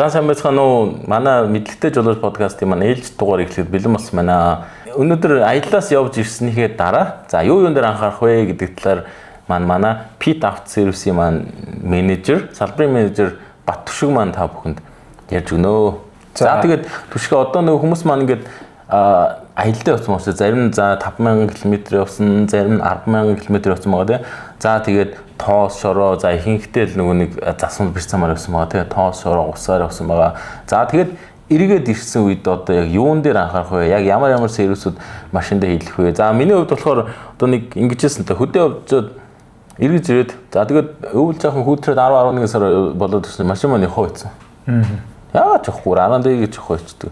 За сайн байцгаана уу? Манай мэдлэгтэй жолооч подкастын маань ээлж дугаар эхлэхэд бэлэн болсон байна. Өнөөдөр аяллаас явж ирснийхээ дараа за юун дээр анхаарах вэ гэдэг талаар манай Pit Auto Service-ийн маань менежер, салбарын менежер Бат Түшиг маань та бүхэнд ярьж өгнө. За тэгээд Түшиг одоо нөгөө хүмүүс маань ингээд аялалдаа явсан учраас зарим нь за 5000 км явсан, зарим нь 100000 км явсан байгаа тийм. За тэгээд тоос шороо за ихэнхдээ л нөгөө нэг засвал бич замаар явсан байгаа тийм. Тоос шороо усаар явсан байгаа. За тэгээд эргээд ирсэн үед одоо яг юун дээр анхаарах вэ? Яг ямар сервисүүд машиндаа хийлгэх вэ? За миний хувьд болохоор одоо нэг ингэжсэн та хөдөө явжод эргэж ирээд за тэгээд өвөл жоохон хүүтрээд 10-11 сар болоод ирсэн машин маань явах байсан. Яагаад явахгүй 10 гэж явах байцдаг.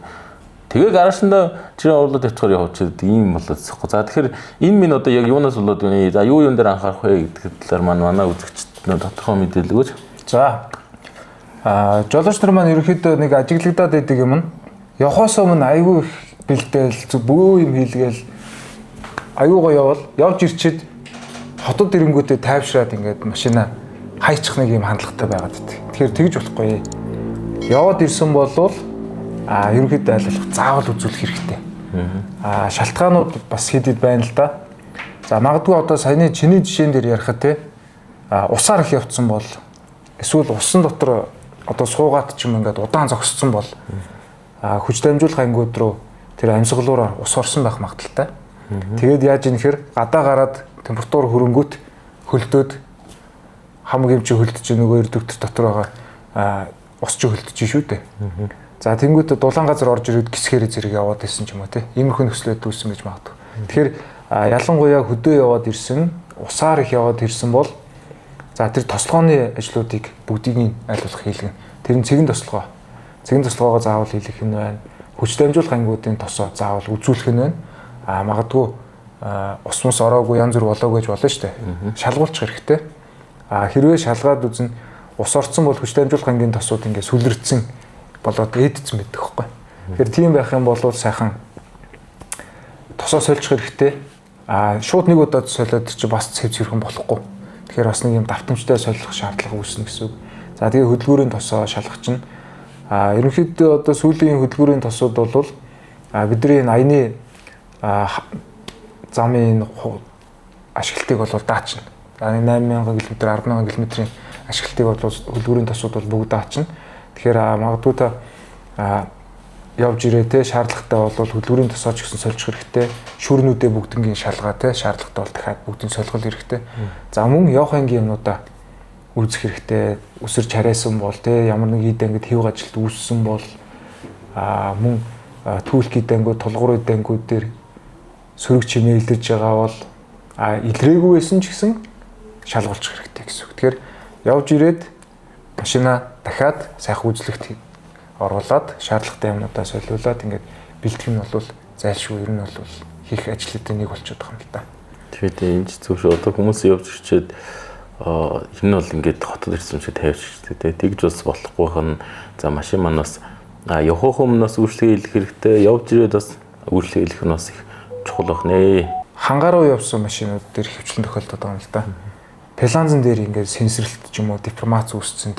Тэгээ гараашнда чи орлоод явчихаар явчихад ийм болоод зэхгүй. За тэгэхээр энэ минь одоо яг юунаас болоод вэ? За юун дээр анхаарах вэ гэдэг талаар манай үзэгчд тодорхой мэдээлэл өгөөч. За. Жолооч нар маань ерөнхийдөө нэг ажиглагдаад байдаг юм нь явахаас өмнө айгүй их бэлдээл бүх юм хийлгээл айгуугаа явал явж ирчихэд хотод ирэнгүүтээ тайвшраад ингээд машина хайчих нэг юм хандлагатай байгаад байдаг. Тэгэхээр тэгж болохгүй. Яваад ирсэн болвол ерөнхийдөө айлуулах заавал үзүүлэх хэрэгтэй. Шалтгаанууд бас хэд байна л да. За магадгүй одоо саяны чиний жишээн дээр ярихад те усаар их явцсан бол эсвэл усан дотор одоо суугаад ч юм ингээд удаан зогссон бол хүч дамжуулах ангиуд руу тэр амьсгалуураар ус орсон байх магадaltaй. Тэгээд яаж ийхэр гадаа гараад температур хөрөнгөт хөлдөөд хамгийн чи хөлдөж нөгөө эрдвтер дотор байгаа ус чи хөлдөж шүү дээ. За тэнгуүтэ дулаан газар орж ирээд гисгээр зэрэг яваад ирсэн ч юм уу те. Иймэрхүү нөхцөлөд үүссэн гэж магадгүй. Тэгэхээр ялангуяа хөдөө яваад ирсэн, усаар их яваад ирсэн бол за тэр тослогооны ажлуудыг бүгдийг айлуулах хийлгэн. Тэр нь цэгэн тослогоо. Цэгэн тослогоогоо заавал хийлгэх нь байна. Хүч дамжуулах ангиудын тосоо заавал үзүүлэх нь байна. Магадгүй ус мус ороогүй янз бүр болоо гэж болно шүү дээ. Шалгуулчих хэрэгтэй. Хэрвээ шалгаад үзэн ус орцсон бол хүч дамжуулах ангийн тосууд ингээд сүлэрдсэн болоод эдцэн мэддэг байхгүй. Тэгэхээр тийм байх юм бол сайхан тосоо сольчих хэрэгтэй. Шууд нэг удаад солиод чи бас цэв цэвэрхэн болохгүй. Тэгэхээр бас нэг юм давтамжтай солих шаардлага үүснэ гэсэн үг. За тэгээ хөдөлгүүрийн тосоо шалгах чинь ерөнхийдөө одоо сүүлийн хөдөлгүүрийн тосууд бол бидний аяны замын ашиглалтыг бол даачна. 8000 км, 10000 км-ийн ашиглалтыг бол хөдөлгүүрийн тосууд бол бүгд даачна. Тэгэхээр магадгүй та явж ирээ те шаардлагатай бол хөдөлгүүрийн тосооч гэсэн сольчих хэрэгтэй. Шүүрнүүдээ бүгднгийн шалгаа те шаардлагатай бол дахиад бүгдийн солихол хэрэгтэй. За мөн явах ангийн юмнуудаа үүсэх хэрэгтэй. Үсэрч харайсан бол те ямар нэг ид ангид хэв ажилт үүссэн бол мөн түүлхий дангууд, тулгуурын дангууд дээр сөрөг чимээ илэрж байгаа бол илрээгүй байсан ч гэсэн шалгуулчих хэрэгтэй гэсэн үг. Тэгэхээр явж ирээд машина дахиад сайхан үзлэгт оруулаад шаардлагатай юмнуудаа солиулаад ингээд бэлтгэх нь бол зайлшгүй ер нь бол хийх ажлуудын нэг болчиход байгаа юм л да. Тэгээд энэ ч зөв шүү. Одоо хүмүүс явж ирчээд энэ нь бол ингээд хотод ирсэн шиг тавьчих хэрэгтэй. Тэгж бас болохгүй хэн за машин маань бас явах өмнөөс үйлчлэгээ хийх хэрэгтэй. Явж ирээд бас үйлчлэгээ хийх нь бас их чухал байх нэ. Хангаа руу явсан машинууд дээр хөвчлэн тохиолдод байгаа юм л да. Пеланзан дээр ингээд сэнсрэлт ч юм уу деформац үүссэн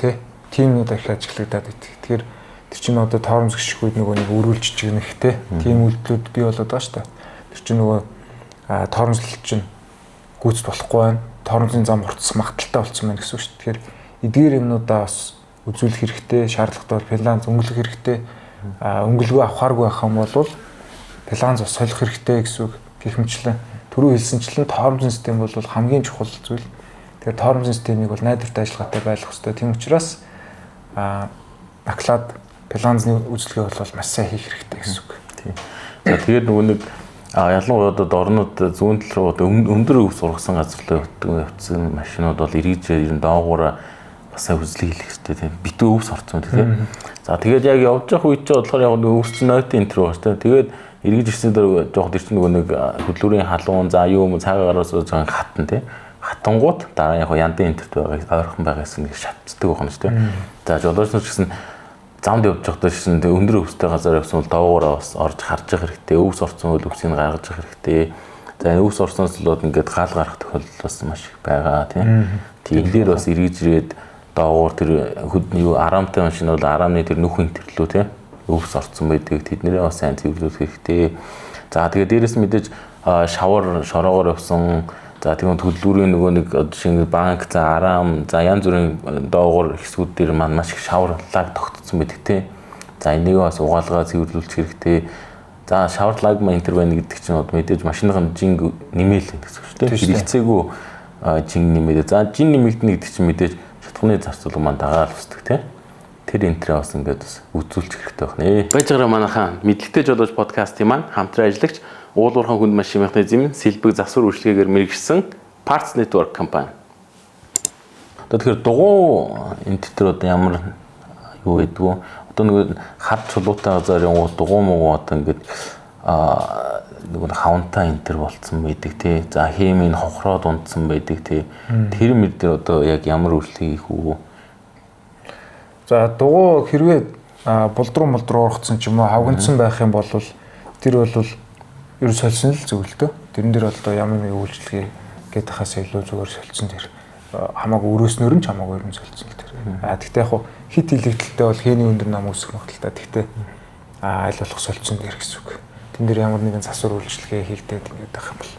тиймнүүд их ажиглагдаад байдаг. Тэгэхээр тэр чинь одоо тоормс гიშгүүд нөгөө нэг өрүүлж чигнэх тийм үйлдэлүүд бий болоод байгаа шүү дээ. Тэр чинь нөгөө тоормслол чинь гүйцэд болохгүй байна. Тоормсын зам хурцсах магадaltaй болсон байна гэсэн үг шүү дээ. Тэгэхээр эдгээр юмнуудаа бас үзүүлэх хэрэгтэй, шаардлагатай бол пеланз өнгөлөх хэрэгтэй. Өнгөлгөө авахааргүй байх юм бол пеланз бас солих хэрэгтэй гэсэн үг. Гэх мэтлэн түрүү хэлсэнчлэн тоормсын систем бол хамгийн чухал зүйл. Тэгэхээр тоормсын системийг бол найдвартай ажиллагаатай байлгах хэрэгтэй. Тийм учраас наклад пеланзны үйлчлэгээ бол маш сайн хийх хэрэгтэй гэсэн үг. Тийм. За тэгээд нөгөө нэг ялангуяа одоо орнууд зүүн тал руу өндөр өв сургасан газар руу явцсан машинууд бол эргэж ирэн доогуура бас сайн үзлэг хийх хэрэгтэй тийм. Битүү өвс орцсон тийм. За тэгээд яг явж явах үед ч болохоор яг нөгөө өвс чинь нойтын энтер байна шүү дээ. Тэгээд эргэж ирсэн дээр жоох дэрч нөгөө нэг хөдлүүрийн халуун за юу юм цаагаа гараас жоохон хатан тийм. Хатангууд дараа яг яндын энтерт байгааг ойрхон байгаас нэг шатцдаг байна шүү дээ. За жолооч нар ч гэсэн замд явж байхдаа шин өндөр өвстэй газар явсан бол доогоороо бас орж харж явах хэрэгтэй. Өвс орсон бол өвсийг гаргаж явах хэрэгтэй. За өвс орсноос л ингээд гал гарах тохиолдол бас маш их байгаа тийм. Тэглэр бас эргэж ирээд доогуур тэр юу арамтай машин бол арамны тэр нүхэн төрлөө тий өвс орцсон байдаг. Тэднэрээ бас сайн цэвэрлүүлэх хэрэгтэй. За тэгээ дээрэс мэдээж шавар шороогоор явсан. За тэгвэл төлөвлөрийн нөгөө нэг жишээ нь банк за арам за янз бүрийн доогуур хэсгүүд дээр маань маш их шаварлаг тогтцсон байдаг тий. За энийг бас угаалгаа цэвэрлүүлэх хэрэгтэй. За шаварлаг ма энтер байна гэдэг чинь мэдээж машиныхын жинг нэмэл гэсэн үг шүү дээ. Хэрэгцээгүй жинг нэмээд. За жин нэмэгдэнэ гэдэг чинь мэдээж шатхууны зарцуулга маань дагаал усдаг тий. Тэр энтрээ бас ингээд бас үзүүлчих хэрэгтэй байна. Баяжгараа манайхаа мэдлэгтэй жолооч подкастын маань хамтран ажиллагч уулуурхан хүнд машин механизмын сэлбэг засвар үйлчлэгээр мэргэжсэн Parts Network компани. Тэгэхээр дугуй энэ төр одоо ямар юу байдгүй. Одоо нэг хад чулуутай газарын дугуй муу одоо ингээд нэг хавантаа энэ төр болцсон байдаг тий. За химийн хохроод унтсан байдаг тий. Тэр мэр дээр одоо яг ямар үйлчлэг хийх үү? За дугуй хэрвээ булдруу ургацсан ч юм уу хавгандсан байх юм бол тэр бол ер нь солисон л зөв л дөө. Тэрэн дээр одоо ямар нэг үйлчлэгээ гэдэг хаас илүү зүгээр солисон тэр хамаагүй өрөөснөр нь ч хамаагүй ер нь солисон л тэр. Тэгтээ яг хит илэгдэлтэй бол хээний өндөр нам үүсэх магадaltaй. Тэгтээ аль болох солисон дээр гэсэн үг. Тэн дээр ямар нэгэн засвар үйлчлэгээ хийгдээд ингээд байх юм бол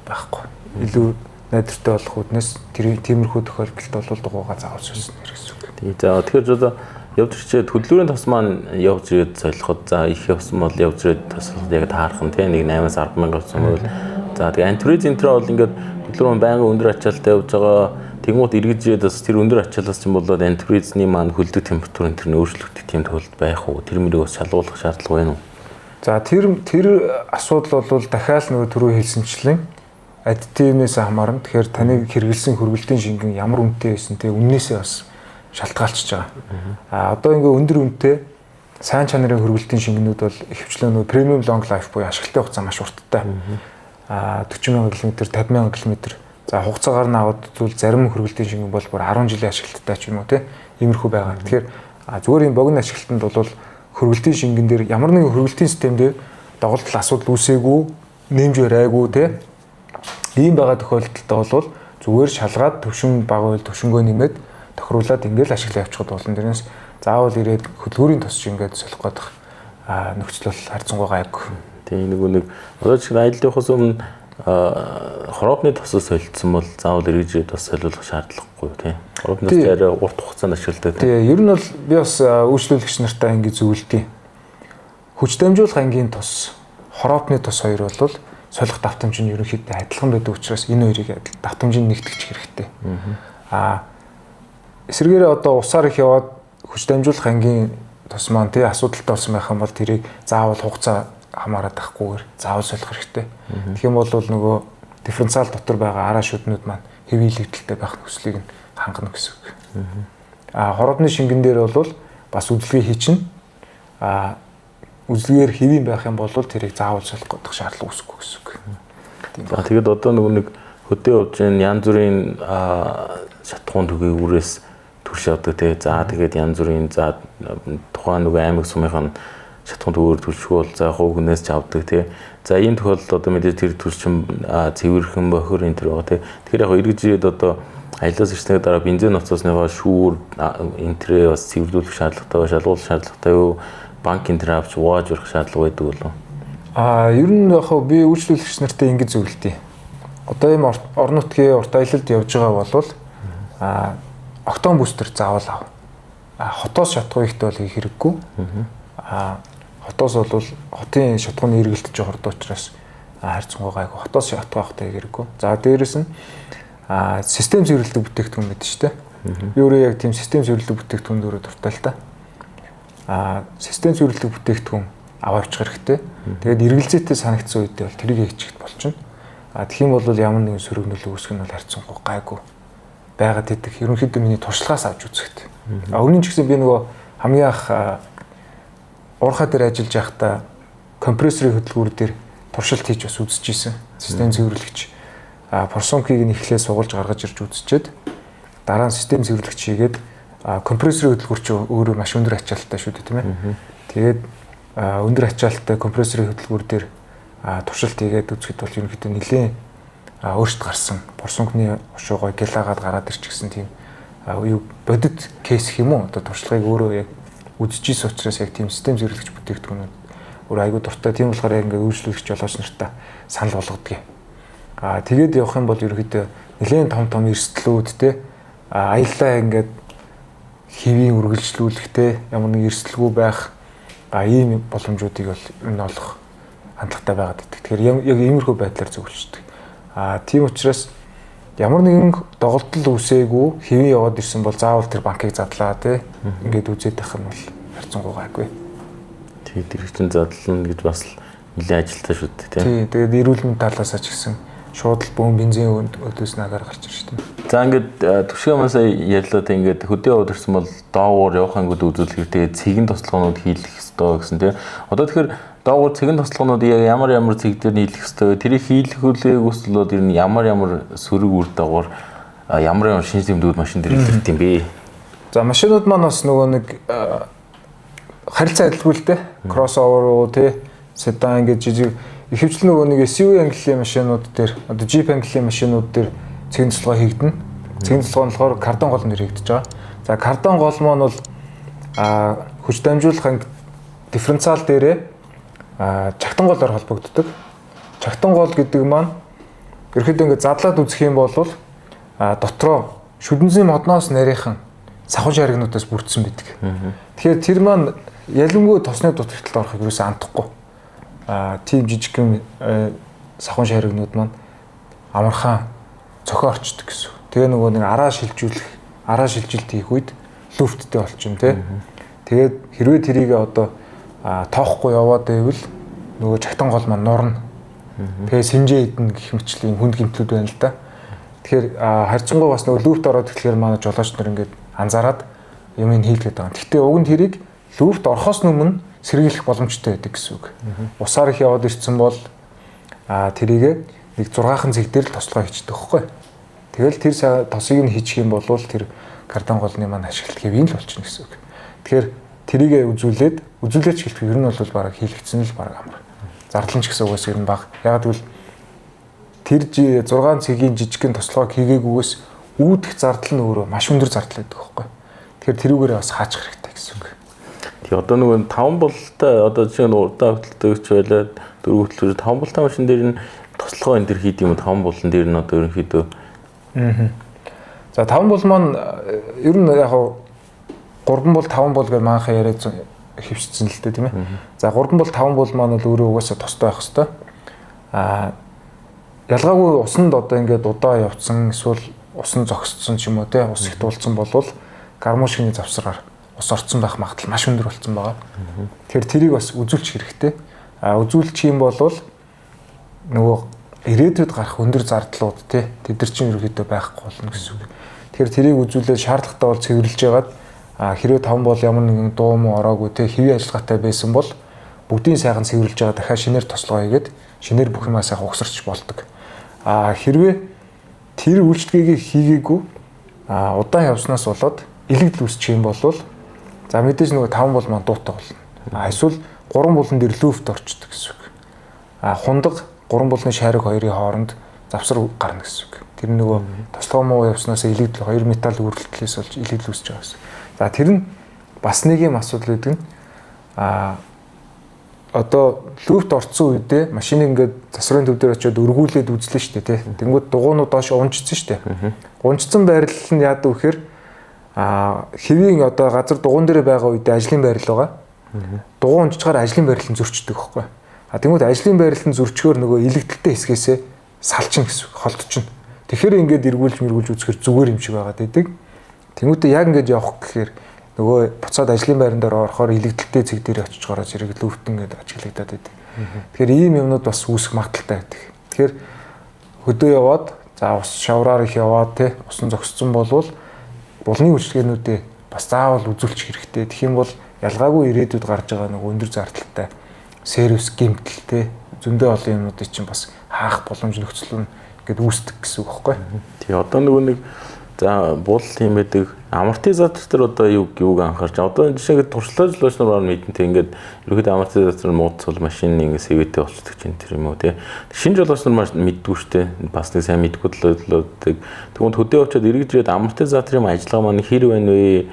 байхгүй. Илүү найдвартай болох үднээс тэр тиймэрхүү тохиолдолд бол дугуйгаа заавал солисон дээр гэсэн үг. За тэгэхээр одоо явж ирчээд хөдөлгүүрийн тос маань явж ирээд солиход за их явсан бол явж ирээд тослоход яг таарах нь тийм нэг 8-аас 10 мянга болсон бол за тэгээ антуризм энтрэ бол ингээд хөдөлгүүр байнгын өндөр ачаалттай явж байгаа тэгмүүд эргэж ирээд бас тэр өндөр ачаалаас ч юм болоод антуризмны маань хөлдөг температурын тэр өөрчлөгдөх тийм тохиолдол байх уу тэр мөрийг бас шалгуулах шаардлага байна уу? За тэр асуудал бол дахиад нөгөө түрүү хэлсэнчлэн аддитивнээс хамаарна. Тэгэхээр таны хэрэгэлсэн хөргөлтийн шингэн ямар үнэтэй байсан те үннээсээ бас шалтгаалчж байгаа. Одоо ингээ өндөр үнэтэй сайн чанарын хөргөлтийн шингэнүүд бол ихэвчлэн нөгөө премиум long life буюу ашиглалтын хугацаа маш урттай. 40,000 км, 50,000 км. За хугацаагаар нь аваад зүйл зарим хөргөлтийн шингэн бол бүр 10 жилийн ашиглалттай ч юм уу те иймэрхүү байгаа. Тэгэхээр зүгээр юм богино ашиглалтанд бол хөргөлтийн шингэн дээр ямар нэгэн хөргөлтийн систем дээр доголдол асуудал үүсээгүй, нэмж барайгүй те ийм байгаа тохиолдолд бол зүгээр шалгаад төвшин баг байл төвшнгөө нэмээд тохируулаад ингээл ашиглаа явчихад болно. Тэрнээс заавал ирээд хөдөлгүүрийн тосч ингээд солих гэдэг нөхцөл бол харьцангуй гайгүй. Тийм нэг одоо ч аялалд явахаас өмнө хороопны тосол солилцсон бол заавал эргэж бас солиулах шаардлагагүй тийм. Хороопны тос арай урт хугацаанд ашигладаг. Тийм ер нь бол би бас үйлчлүүлэгч нартай ингэ зөвлөдөө. Хүч дамжуулах ангийн тос, хороопны тос хоёр бол солих давтамж нь ерөнхийдөө адилхан байдаг учраас энэ хоёрыг давтамжийг нэгтгэж хэрэгтэй. Эсвэргээрээ одоо усаар их яваад хүч дамжуулах ангийн тос маань тий асуудалтай болсон байх юм бол тэрийг заавал хугацаа хамаарат байхгүйгээр заавал солих хэрэгтэй. Тэгэх юм бол нөгөө дифференциал дотор байгаа араа шүднүүд маань хэвийн илэгдэлтэй байх нөхцөлийг хангана гэсэн үг. Хороодны шингэн дээр бол бас үзлэгээ хийчин. Үзлэгээр хэвийн байх юм бол тэрийг заавал солих гэдэг шаардлага үүсэхгүй гэсэн үг. Тэгээд одоо нэг хөдөө явж янз бүрийн шатхуун төгөө үрээс турш явдаг тий. За тэгээд янз бүрийн за тухайн нөгөө аймаг сумынхаа шатхуун төгөөр төлшгөөл за хувь хүнээс ч авдаг тий. За ийм тохиолдолд одоо мэдээж тэр төрчин цэвэрхэн бохор энэ төр байгаа тий. Тэгэхээр яг эргэж ирээд одоо аяллаас ирсний дараа бензин ноцоосныхоо шүүр энэ төрөө бас цэвэрлүүлэх шаардлагатай, шалгуулах шаардлагатай юу? Банк энэ төр авч угааж өрөх шаардлага байдаг болов? Ер нь яг би үйлчлүүлэгч нартай ингэж зөвлөдөө. Одоо ийм орон нутгийн урт аялалд явж байгаа бол октон бустер заавал ав. Хотоос шатхуу ихтэй бол хийх хэрэггүй. Хотоос бол хотын шатхууны эргэлтэж хордоо учраас харьцангуй гайгүй. Хотоос шатгаахтай хэрэггүй. За дээрэс нь систем цэвэрлэдэг бүтээгдэхүүн мэдэн шүү дээ. Би өөрөө яг тийм систем цэвэрлэдэг бүтээгдэхүүн дөрөв дуртай л та. Систем цэвэрлэдэг бүтээгдэхүүн аваачих хэрэгтэй. Тэгээд эргэлзээтэй санагдсан үедээ бол тэрийг хийчихд болчихно. Тэгэх юм бол ямар нэгэн сөрөг нөлөө үүсгэх нь бол харьцангуй гайгүй байгаад идэх. Ерөнхийдөө миний туршлагаас авч үзэхтэй. Өмнө нь ч гэсэн би нөгөө хамгийн анх уурхай дээр ажиллаж байхдаа компрессорын хөдөлгүүр дээр туршилт хийж бас үзчихсэн. Систем цэвэрлэгч форсункийг нь эхлээ сугалж гаргаж ирж үзчихэд дараа нь систем цэвэрлэгч хийгээд компрессорын хөдөлгүүр чи өөрөө маш өндөр ачаалттай шүү дээ тийм ээ. Тэгээд өндөр ачаалттай компрессорын хөдөлгүүр дээр туршилт хийгээд үзэхэд бол ерөнхийдөө нэлээд өөрчлөлт гарсан. Форсункны ушуугой гялагаад гараад ирчихсэн тийм юу бодит кейс юм уу? Одоо туршлагыг өөрөө яг үзчихсэн учраас яг тийм систем зэрлэгч бүтээгдэхүүнүүд өөр айгүй дуртай. Тийм болохоор яг ингээд үйлчлүүлэгч жолооч нартаа санал болгодгийг. Тэгээд явах юм бол ерөөхдөө нэлээд том эрсдлүүд те аяллаа ингээд хэвийн үргэлжлүүлэхтэй ямар нэг эрсдэлгүй байх ийм боломжуудыг бол энэ олох хандлагатай байгаад байдаг. Тэгэхээр яг иймэрхүү байдлаар зөвлөждөг. Тийм учраас ямар нэгэн доголдол үсээгүй хэвийн яваад ирсэн бол заавал тэр банкыг задлаа те ингээд үзээд байх нь бол харьцангуй гайгүй. Тэгээд тэр чинь задлана гэж бас нэлээд ажилтаа шүү дээ тийм. Тийм. Тэгээд эрүүл мэндийн талаас ч гэсэн шууд л бөөн бензин өдөөс нагаар гарч ирж байна. За ингээд түвшгээс ярьлаа те ингээд хөдөө яваад ирсэн бол доогуур явах ангууд үзүүлэх хэрэгтэй цэгэн тослогоонууд хийлэх ёстой гэсэн тийм. Одоо тэгэхээр доогуур цэгэн тослогоонууд яг ямар цэг дээр нийлэх ёстой тэрийг хийлэх хүлээгүйсэлүүд ер нь ямар сөрөг үр дагавар ямар шинж тэмдгүүд машин дээр илэрх юм бэ? За машинууд маань бас нөгөө нэг харилцаа адилгүй л дээ. Кроссовер уу тий седан гэж жижиг ихэвчлэн нөгөө нэг SUV ангиллын машинууд дээр одоо Jeep ангиллын машинууд дээр цэгэн тослогоо хийгдэнэ. Цэгэн тослогоо нь болохоор кардон гол нэр хийгдэж байгаа. За кардон гол маань бол хүч дамжуулах дифференциал дээрээ чагтан голоор холбогддог. Чагтан гол гэдэг маань ерөөхдөө ингээд задлаад үзэх юм бол дотроо шүдэнзийн модноос нарийнхан сахун шаргнуудаас бүрдсэн байдаг. Тэгэхээр тэр маань ялангуяа тосны дутагталд орохыг юусаа андахгүй. Тийм жижигхэн сахун шаргнууд маань амархан цохио орчдөг гэсэн. Тэгээ нөгөө нэг араа шилжилт хийх үед люфттэй болчихно тий. Тэгээд хэрвээ тэрийг одоо тоохгүй яваад байвал нөгөө чагтан гол маань нурна. Тэгээ синжээ идэн гэх мэтчлийн хүнд гэмтлүүд байна л да. Тэгэхээр харьцангуй бас нөгөө люфт ороод тэгэхээр манай жолооч нар ингээд анзаараад юм хийлгээд байгаа. Гэхдээ уг нь тэрийг люфт орохоос өмнө сэргийлэх боломжтой байдаг гэсэн үг. Усаар их яваад ирсэн бол тэрийг нэг 6хан цэг дээр л тослогоо хийчихдэг байхгүй. Тэгэл тэр тосыг нь хийчих юм бол тэр кардон голны маань ашиглалт хэвийн л болчихно гэсэн үг. Тэгэхээр тэрийг үзүүлээч гэлтгүй ер нь бол бараг хийлэгдсэн л бараг амар. Зардал нь ч гэсэн угаас ер нь бага. Яг тэгвэл тэр 6 цэгийн жижигхэн тослогоо хийгээгүйгээс үүдэх зардал нь өөрөө маш өндөр зардал байдаг байхгүй. Тэгэхээр тэрүүгээрээ бас хаачих хэрэгтэй гэсэн үг. Тэгээ одоо нөгөө 5 болтой одоо жишээ нь урдаа хөтөлтөгч байлаа 4 хөтөлтөгч 5 болтой машин дээр нь тослогоо энэ төр хийд юм 5 болон дээр нь одоо ерөнхийдөө. За 5 бол маань ер нь яг 3 бол 5 бол гэж маанхаа яриад хөвчсөн л дээ тийм ээ. За 3 бол 5 бол маань л өөрөө угаасаа тостой байх хэвээр. Ялгаагүй усанд одоо ингээд удаа явцсан эсвэл усан зогсцсон ч юм уу те ус их тулцсан болвол гармошины завсраар ус орцсон байх магадлал маш өндөр болсон байгаа. Тэгэхээр тэрийг бас үзүүлчих хэрэгтэй. Үзүүлчих юм бол нөгөө ирээдүйд гарах өндөр зардлууд те тэд нар чинь ерөөхдөө байхгүй болно гэсэн үг. Тэгэхээр тэрийг үзүүлээд шаардлагатай бол цэвэрлж ягаад хэрвээ 5 бол ямар нэгэн дуу муу ороогүй те хэвийн ажиллагаатай байсан бол бүгдийн сайхан цэвэрлж байгаа дахиад шинээр тослогоо хийгээд шинээр бүх юмаа сайхан угсарч болдог. Хэрвээ тэр үйлчлэгийг хийгээгүй удаан явснаас болоод илэгдэл үүсчих юм бол за мэдээж нөгөө 5 бол маань дуутай болно. Эсвэл 3 булан дээр люфт орчдөг гэсэн үг. Хундаг 3 булны шариг хоёрын хооронд завсар гарна гэсэн үг. Тэр нөгөө тослогоо муу явснаас илэгдэл хоёр металл үргэлжлэлээс болж илэгдэл үүсэж байгаа гэсэн. За тэр нь бас нэг юм асуудал гэдэг нь одоо люфт орцсон үедээ машиныг ингээд засварын төв дээр очиод өргүүлээд үзлээ шүү дээ тий. Тэнгүүд дугуйнууд доош унжсан шүү дээ. Унжсан байрлал нь яадаг вэхээр хэвийн одоо газар дугуйн дээр байгаа үедээ ажлын байрлал байгаа. Дугуй унжчихаар ажлын байрлал нь зөрчдөг байхгүй. Тэнгүүд ажлын байрлал нь зөрчгөөр нөгөө илэгдэлтэй хэсгээсээ салчин гэсэн холдчихно. Тэгэхээр ингээд эргүүлж үзэхээр зүгээр юм шиг байгаад байдаг. Тэнгүүдээ яг ингээд явах гэхээр нөгөө буцаад ажлын байран дээр орохоор илэгдэлтэй цэг дээр очиж гараад зэрэг люфт ингээд ажиглагдаад байдаг. Тэгэхээр ийм юмнууд бас үүсэх магадaltaй байдаг. Тэгэхээр хөдөө яваад за ус шавраар их яваад те усан зогсцсон болвол булны үйлчлэгээнүүдээ бас заавал үзүүлчих хэрэгтэй. Тэгэх юм бол ялгаагүй ирээдүйд гарч байгаа нэг өндөр зардалтай сервис гэмтэл те зөндөө олон юмнуудыг чинь бас хаах боломж нөхцөл нь ингээд үүсдэг гэсэн үг байхгүй. Тий одоо нөгөө нэг за буул тийм байдаг Амортизатор төр одоо юуг анхаарч одоо жишээгээд туршлагачлууч нар мэдэнтэй ингээд ерөөхдөө амортизатор муудцвал машин ингээд сэвэтэй болчихдог чинь тэр юм уу тий. Шинэ жолооч нар маш мэддэггүй штэ. Бас нэг сайн мэдгүй төлөвлөдөг. Тэгвэл хөдөө очиод эргэж ирээд амортизаторын ажиллагаа маань хэр байна вэ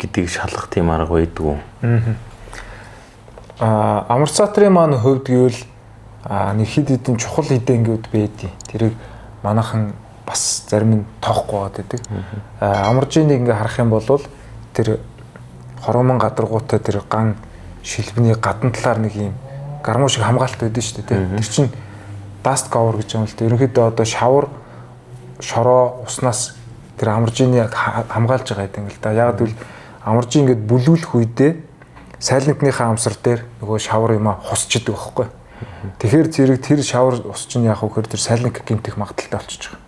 гэдгийг шалгах тийм арга байдгүй. Амортизаторын маань хувьд гэвэл нэг хэд хэдэн чухал эдэнгүүд байдیں۔ Тэрийг манайхан бас зарим нь тоохгүй байдаг. Амаржиныг ингээ харах юм бол тэр хормон гадаргуутай тэр ган шилбэний гадна талаар нэг юм гармуу шиг хамгаалт байдаг шүү дээ. Тэр чинь dust cover гэж юм л дээ. Ерөнхийдөө одоо шавар шороо уснаас тэр амаржиныг хамгаалж байгаа гэдэг юм л да. Яг гэвэл амаржин ингээд бүлүүлэх үедээ сайлнитныхаа амсар дээр нөгөө шавар юм хусчихдээ байхгүй. Тэгэхээр зэрэг тэр шавар ус чинь яг хөөр тэр сайлник гэмтэх магадaltaй болчихж байгаа.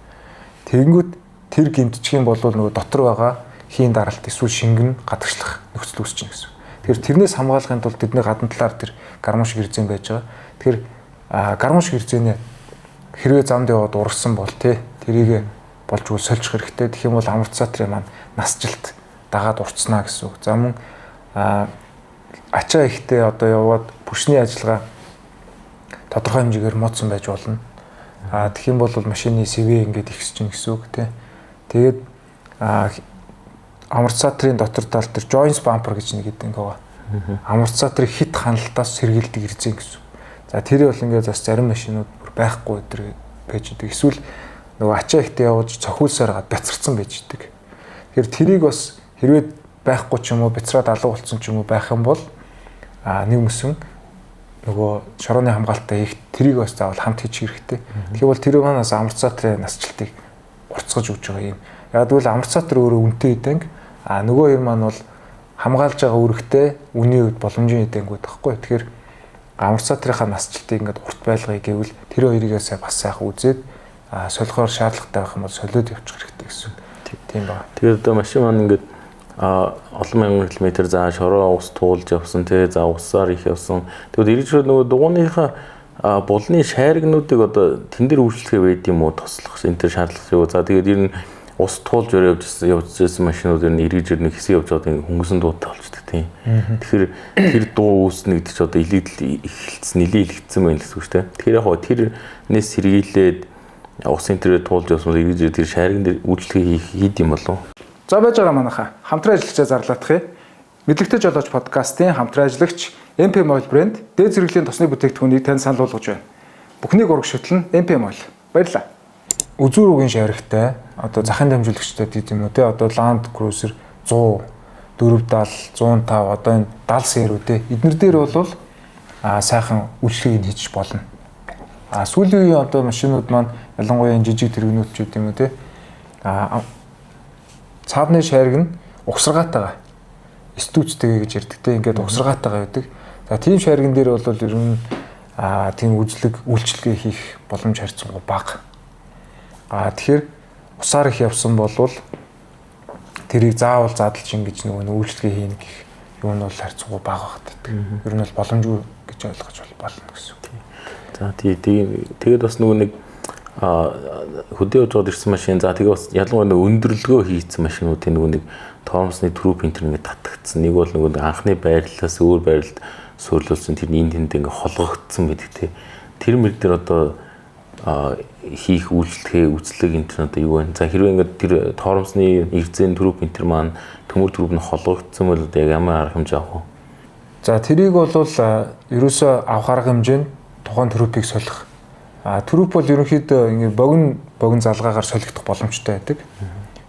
Тэгэнгүүт тэр гэмтчих юм бол нөгөө дотор байгаа хийн даралт эсвэл шингэн гадагшлах нөхцөл үүсчихнэ гэсэн. Тэгэхээр тэрнээс хамгаалахын тулд тэдний гадна талаар тэр гармууш гэрзэн байж байгаа. Тэгэхээр гармууш гэрзэнэ хэрвээ замд яваад ургасан бол тэрийг болж үл сольчих хэрэгтэй. Тэгэх юм бол амортизаторын маань насжилт дагаад уртснаа гэсэн үг. За мөн ачаа ихтэй одоо яваад бүшний ажиллагаа тодорхой хэмжээгээр муудсан байж болно. Тэгэх юм бол машины CV ингээд ихсэж чинь гэсэн үг тий. Тэгээд амортизаторын дотор тал дээр joint bumper гэж нэг гэдэг байгаа. Амортизаторыг хит ханалтаас сэргийлдэг ирзэн гэсэн. За тэр бол ингээд бас зарим машинууд байхгүй өдр байж идэг. Эсвэл нөгөө ачаа ихтэй явуулж цохиулсаар бяцарсан байж идэг. Тэгэхээр тэрийг бас хэрвээ байхгүй ч юм уу бяцраад алга болсон ч юм уу байх юм бол нэг мөсөн нөгөө шорооны хамгаалалтаа их тэрийг бас заавал хамт хийчих хэрэгтэй. Тэгэхээр бол тэр манаас амортизаторын насжилтыг уртсгаж өгч байгаа юм. Яг тэгвэл амортизатор өөрөө үнэтэй идэг. Нөгөө юм маань бол хамгаалж байгаа үүрэгтэй үнийн үед боломжийн идэнгүүд байхгүй. Тэгэхээр амортизаторынхаа насжилтыг ингээд урт байлгая гэвэл тэр хоёрыг бас сайхан үзээд солихоор шаардлагатай байх юм бол солиод явчих хэрэгтэй гэсэн. Тийм байна. Тэгээд одоо машин маань ингээд олон мянган километр за шороо ус туулж явсан тий за усаар их явсан. Тэгвэл ирж нөгөө дугууныхаа булны шайрагнуудыг одоо тэн дээр үйлчлэгээ байд юм уу тослох энэ төр шаардлага юу. За тэгээд ер нь ус туулж явж ирсэн машинууд ер нь ирж ирнэ хэсэг явж байгаа хөнгөсөн дуутай болчдөг тий. Тэгэхээр тэр дуу үүснэ гэдэг чи одоо илэгдэл эхэлсэн нэлээд илэгдсэн байна гэсэн үг шүү дээ. Тэгэхээр яг хоо тэрнээс сэргийлээд усын төрөө туулж явсан ирж тэр шайрагн дээр үйлчлэгээ хийд юм болов. За байж байгаа манайха хамтран ажиллагчаа зарлаадах мэдлэгтэй жолооч подкастын хамтран ажиллагч MP Moil брэнд дээд зэрэглэлийн тосны бүтээгдэхүүнийг танд санал болгож байна. Бүхнийг урагшуулна MP Moil. Баярлалаа. Үзүүр үгийн шаврагтай одоо захын дамжуулагчтай тийм үү те одоо Land Cruiser 100 470 105 одоо энэ 70 сэрүүдээ эднэр дээр бол сайхан үйлчлэгийг хийж болно. Сүүлийн үеийн одоо машинууд маань ялангуяа энэ жижиг тэрэгнүүд ч гэдэм үү те цаавны шайраг нь угсаргаатайгаа стүүцтэйгээ гэж ярьдаг те ингээд угсаргаатайгаа байдаг. За тийм шайрагн дээр бол ер нь тийм үйлчлэгээ хийх боломж харьцангуй бага. Тэгэхээр усаар их явсан бол тэрийг заавал задлж ингэж нөгөө үйлчлэгээ хийнэ гэх юм нь бол харьцангуй бага багтдаг. Ер нь бол боломжгүй гэж ойлгож болно гэсэн үг. За тэгээд бас нөгөө нэг хөдөө явж ирсэн машин за тэгээ бас ялангуяа өндөрлөгөө хийсэн машинуудын нөгөө нэг тоомсны трүү принтер ингээд татагдсан. Нэг бол нөгөө анхны байрлалаас өөр байрлалд суйрлуулсан тэр энд тэнд ингээд холгогдсон гэдэг те. Тэр мөр дээр одоо хийх үйлчлэгээ үзлэг энэ төр одоо юу вэ? За хэрвээ ингээд тэр тоомсны эрзэн трүү принтер маань төмөр трүүп нь холгогдсон бол яг ямар арга хэмжээ авах вэ? За тэрийг бол ерөөсөө авах арга хэмжээ нь тухайн трүүпийг солих. Трүүп бол ерөнхийдөө ингэ богино залгаагаар солигдох боломжтой байдаг.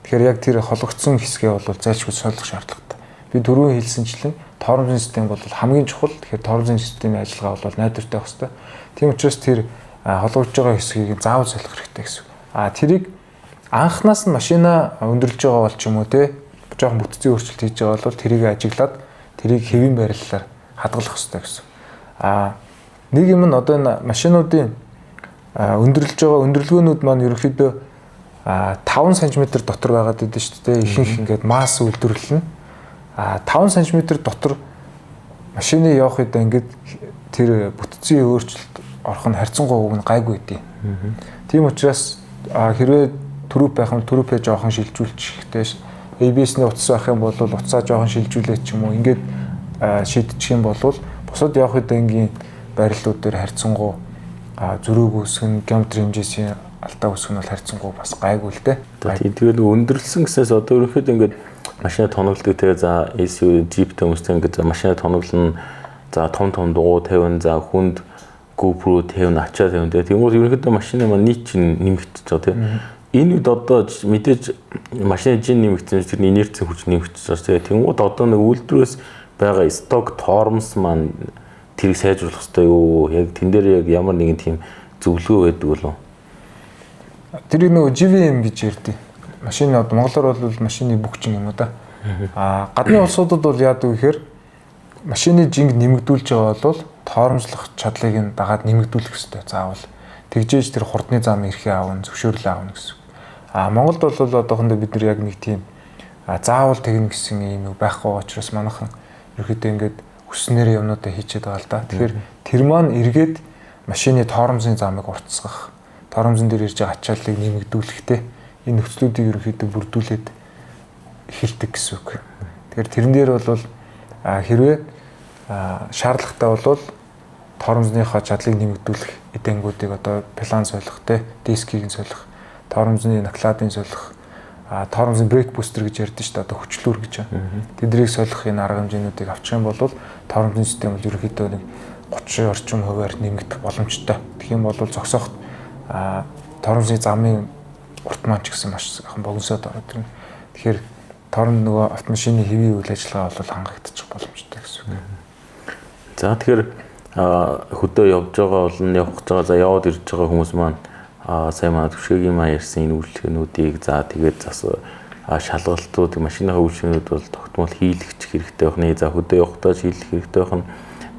Тэгэхээр яг тэр хологдсон хэсгээ бол зайлшгүй солих шаардлагатай. Би түрүү хэлсэнчлэн тоормжийн систем бол хамгийн чухал. Тэгэхээр тоормжийн системийн ажиллагаа бол найдвартай байх хэрэгтэй. Тийм учраас тэр хологдож байгаа хэсгийг заавал солих хэрэгтэй гэсэн. Тэрийг анхнаас нь машина өндөрлөж байгаа бол ч юм уу те жоохон бүтцийн өөрчлөлт хийж байгаа бол тэрийг ажиглаад тэрийг хэвийн байрлалаар хадгалах хэрэгтэй гэсэн. Нэг юм нь одоо энэ машинуудын өндөрлөж байгаа өндөрлгөөнүүд маань ерөнхийдөө 5 см дотор байгаад байдаг шүү дээ. Ихэнх ингээд масс үйлдвэрлэлнэ. 5 см дотор машины явах үед ингээд тэр бүтцийн өөрчлөлт орох нь харьцангуй уг нь гайгүй дээ. Тийм учраас хэрвээ түрүүп байх юм түрүүпээ жоохон шилжүүлчихтэй ABS-ний утас байх юм бол утсаа жоохон шилжүүлээд ч юм уу ингээд шийдчих юм бол бусад явах үед энгийн байрлалууд дээр харьцангуй зөрүүг үүсгэн геометри хэмжээсийн алдаа үүсгэн бол харьцангуй бас гайгүй л дээ. Тэгээд өндөрлсөн гэснээс одоо ерөнхийдөө ингээд машина тоноглдог тэгээ за SUV Jeep-тэй хүмүүстэй ингээд машина тоноглоно. За том дугуй тавина, за хүнд GoPro тавина, ачаа тавина. Тэгмээс ерөнхийдөө машины маань нийт чинь нэмэгдэж байгаа тийм. Энэ үед одоо мэдээж машины жин нэмэгдсэн чинь тэрний инерцийн хүч нэмэгдэж байгаа. Тэгмүүд одоо нэг үйлдвэрээс байгаа сток тоормс маань тэрийг сайжруулах хэрэгтэй юу? Яг тэн дээр яг ямар нэгэн тийм зөвлөгөө байдаг болов? Тэрийг нөгөө GVM гэж ярьдیں۔ Машины одоо монголоор бол машины бүгчин юм да. Гадны улсуудад бол яадаг вэ гэхээр машины жинг нэмэгдүүлж байгаа бол тоормжлох чадлыг нь дагаад нэмэгдүүлэх хэрэгтэй заавал. Тэгжээж тэр хурдны зам эрхээ аавна, зөвшөөрлөө аавна гэсэн. Монголд бол одоохондоо бид нар яг нэг тийм заавал тэгнэ гэсэн юм байхгүй учраас манайхан ерөөдөө ингээд хүснээр юмнуудаа хийчихэд байгаа л да. Тэгэхээр тэр маань эргээд машины тоормзын замыг уртсгах, тоормзон дээр ирж байгаа ачааллыг нэмэгдүүлэхтэй энэ нөхцлүүдийг ерөөдөө бүрдүүлээд эхэлдэг гэсэн үг. Тэгэхээр тэрэн дээр бол хэрвээ шаардлагатай бол тоормзныхаа чадлыг нэмэгдүүлэх эдэнгүүдийг одоо план солих, дискийг солих, тоормзны накладыг солих, тоормзын брейк бустер гэж ярьдэн шүү дээ. Одоо хүчлүүр гэж. Тэдрийг солих энэ арга хэмжээнүүдийг авчих юм бол тоормзын систем бол ерөнхийдөө нэг 30 орчим хувиар нэмэгдэх боломжтой. Тэгэх юм бол зогсоохт тоормзны замын урт маань ч гэсэн маш сайхан богиносоод ороод ирнэ. Тэгэхээр тоорн нөгөө автомашины хэвийн үйл ажиллагаа бол хангагдчих боломжтой гэсэн үг. За тэгэхээр хөдөө явж байгаа болон явах гэж байгаа, за яваад ирж байгаа хүмүүс маань сая манай төвшөөгийн маань ярьсан энэ үйлчлэгнүүдийг за тэгээд бас шалгалтууд машины үйлчлэгнүүд бол тогтмол хийлгэх хэрэгтэй байх нэ. За хөдөө явахдаа хийлгэх хэрэгтэй байх нь.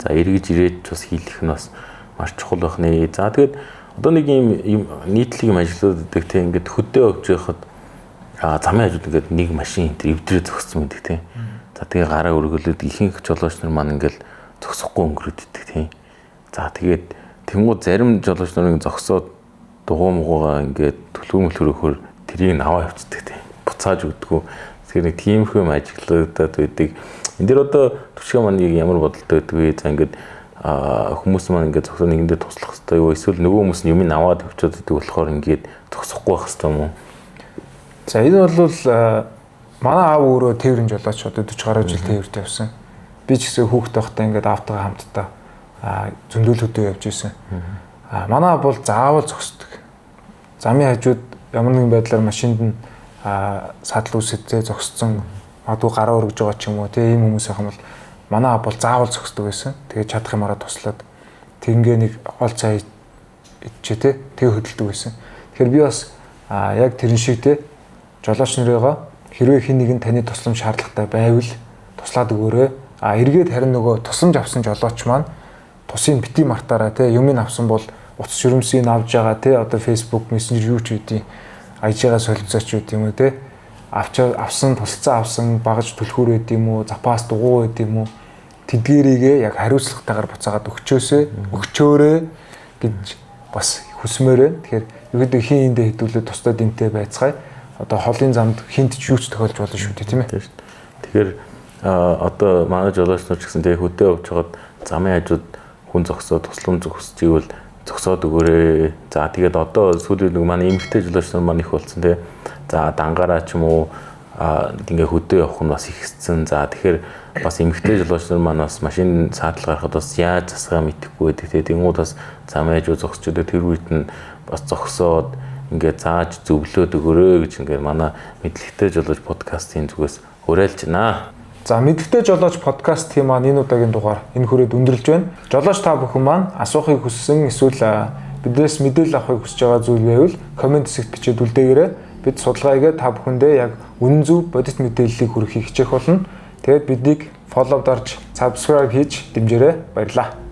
За эргэж ирээд бас хийлгэх нь бас маш чухал байх нэ. За тэгээд одоо нэг юм нийтлэг юм ажлууд гэдэг тийм ингээд хөдөө явж байхад замын хажууд ингээд нэг машин энэ эвдрээ зогссон байдаг тийм. За тэгээ гараа өргөлөд ихэнх жолооч нар маань ингээд зогсохгүй өнгөрөөд идэх тийм. За тэгээд тэнгууд зарим жолооч нарыг зогсоод дугуй муугаа ингээд төлөвлөгөөр тэрийг наваа явцдаг тийм. Буцааж өгдөггүй. Тэгэхээр нэг тиймэрхүү ажиглагдаад байдаг. Энд дэр одоо төвшөө маань ямар бодолтой байдаг вэ? За ингээд хүмүүс маань ингээд зогсоо нэгэндээ туслах хэрэгтэй юу? Эсвэл нөгөө хүмүүс нь юм аваад явчихад байдаг болохоор ингээд зогсохгүй байх хэрэгтэй юм уу? За энэ бол манай аав өөрөө тээврийн жолооч одоо 40 гаруй жил тээврт явсан. Би ч гэсэн хүүхэд байхдаа ингээд аавтайгаа хамтдаа зөндөл хөдөө явж исэн. Манай бол заавал зогсдог. Замын хажууд ямар нэгэн байдлаар машинд нь садал үсэдтэй зогссон, магадгүй гараа өргөж байгаа ч юм уу тийм ийм хүмүүс ахын бол манай бол заавал зогсдог байсан. Тэгээд чадах юмараа туслаад тэнгээ нэг гол цай идчихээ тий тэг хөдөлдөг байсан. Тэгэхээр би бас яг тэрэн шиг тий жолооч нарыгаа хэрвээ хэн нэгэн таны туслам шаардлагатай байвал туслаад өгөөрэй. Эргээд харин нөгөө тусламж авсан жолооч маань тусын бити мартаараа тий юмыг авсан бол утас ширмсийг авж байгаа тий одоо Facebook, Messenger юу ч үгүй ажигаа солилцооч үгүй юм уу тий авсан тусалцаа авсан багаж түлхүүр байд юм уу запас дугуй байд юм уу тэдгэрийгээ яг хариуцлагатайгаар буцаагаад өгчөөрэй гэж бас хүсмээрээ. Тэгэхээр ерөөдөө хин эндээ хэдүүлээ тусдаа дэнтэй байцгаая. Одоо холын замд хинт ч юу ч тохиолж болно шүү дээ тийм ээ. Тэгэхээр одоо манай жолооч нар ч гэсэн тэгээ хөдөө явж хагаад замын хажууд хүн зогсоо тусламж зогсож ивэл зогсоод өгөөрэй. За тэгээд одоо сүүлийн нэг манай эмэгтэй жолооч нар маань их болсон тий. За дангаараа ч юм уу ингээ хөдөө явах нь бас ихсэн. За тэгэхээр бас эмэгтэй жолооч нар маань бас машин саатал гарахад бас яаж засгаа мэдэхгүй байдаг тий. Тэнгууд бас замын хажууд зогсож өгдөг тэр үед нь бас зогсоод ингээ зааж зөвлөөд өгөөрэй гэж ингээ манай мэдлэгтэй жолооч подкастын зүгээс уриалж байна. За мэдлэгтэй жолооч подкастын маань энэ удаагийн дугаар энэ хүрээд өндөрлж байна. Жолооч та бүхэн маань асуухыг хүссэн эсвэл биднээс мэдээлэл авахыг хүсэж байгаа зүйл байвал комент хэсэгт бичээд үлдээгээрэй. Бид судалгаагаа та бүхэндээ яг үнэн зөв бодит мэдээллийг хүргэхийг хичээх болно. Тэгээд биднийг follow дарж, subscribe хийж дэмжээрэй. Баярлалаа.